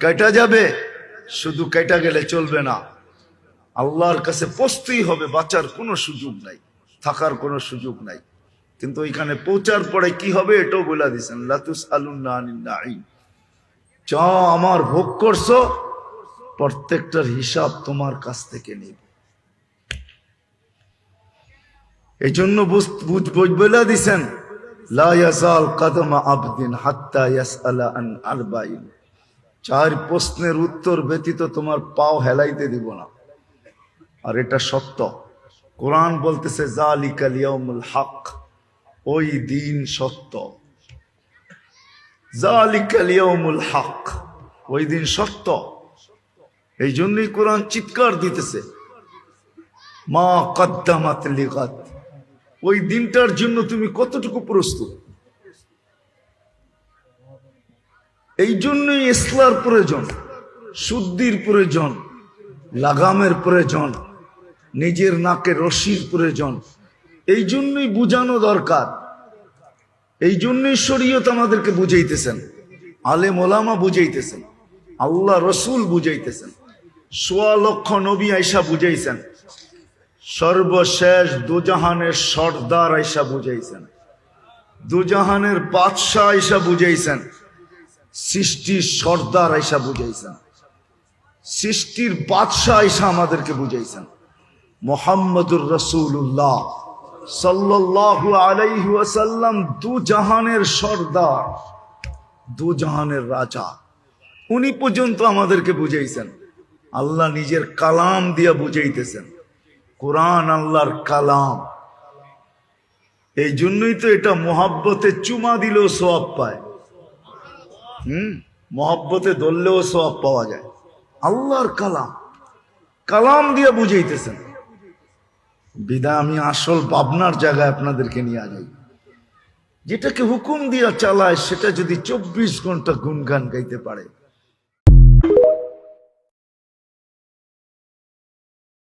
কেটে যাবে, শুধু কেটে গেলে চলবে না, আল্লাহর কাছে পৌঁছতেই হবে, বাঁচার কোনো সুযোগ নাই, থাকার কোনো সুযোগ নাই। কিন্তু ওইখানে পৌঁছার পরে কি হবে এটাও বলে দিয়েছেন, লা তুসআলুন্না আনিন নাঈম, যা আমার ভোগ করছো প্রত্যেকটার হিসাব তোমার কাছ থেকে নিব। এই জন্য বলে দিছেন, লা ইয়াজাল কদমা আবদিন হাত্তা ইয়াসআলা আন আরবাইন, 4 প্রশ্নের উত্তর ব্যতীত তোমার পাও হেলাইতে দিব না। আর এটা সত্য, কোরআন বলতেছে যালিকাল ইয়াউমুল হক, ওই দিন সত্য, যালিকাল ইয়াউমুল হক, ওই দিন সত্য। এই জন্যই কোরআন চিৎকার দিতেছে, মা কদ্দামাত লিগাদ, ওই দিনটার জন্য তুমি কতটুকু প্রস্তুত। এই জন্যই ইসলার প্রয়োজন, শুদ্ধির প্রয়োজন, লাগামের প্রয়োজন, নিজের নাকে রশির প্রয়োজন। এই জন্যই বুঝানো দরকার, এই জন্যই শরীয়ত আমাদেরকে বুঝাইতেছেন, আলেম ওলামা বুঝাইতেছেন, আল্লাহ রসুল বুঝাইতেছেন, ১৬ লক্ষ নবী আইসা বুঝাইছেন, সর্বশেষ দুজাহানের সর্দার আইসা বুঝাইছেন, দুজাহানের বাদশাহ আইসা বুঝাইছেন, সৃষ্টির সর্দার আইসা বুঝাইছেন, সৃষ্টির বাদশাহ আইসা আমাদেরকে বুঝাইছেন, মুহাম্মদুর রাসূলুল্লাহ সাল্লাল্লাহু আলাইহি ওয়াসাল্লাম দুজাহানের সর্দার, দুজাহানের রাজা, উনি পর্যন্ত আমাদেরকে বুঝাইছেন। আল্লাহ নিজের কালাম দিয়া বুঝাইতেছেন, কোরআন আল্লাহর কালাম। এই জন্যই তো এটা মহাব্বতে চুমা দিলেও সওয়াব পায়, মহাব্বতে ধরলেও সওয়াব পাওয়া যায়। আল্লাহর কালাম, কালাম দিয়া বুঝাইতেছেন। বিদায় আমি আসল ভাবনার জায়গায় আপনাদেরকে নিয়ে যাই, যেটাকে হুকুম দিয়া চালায় সেটা যদি 24 ঘন্টা গুনগান গাইতে পারে,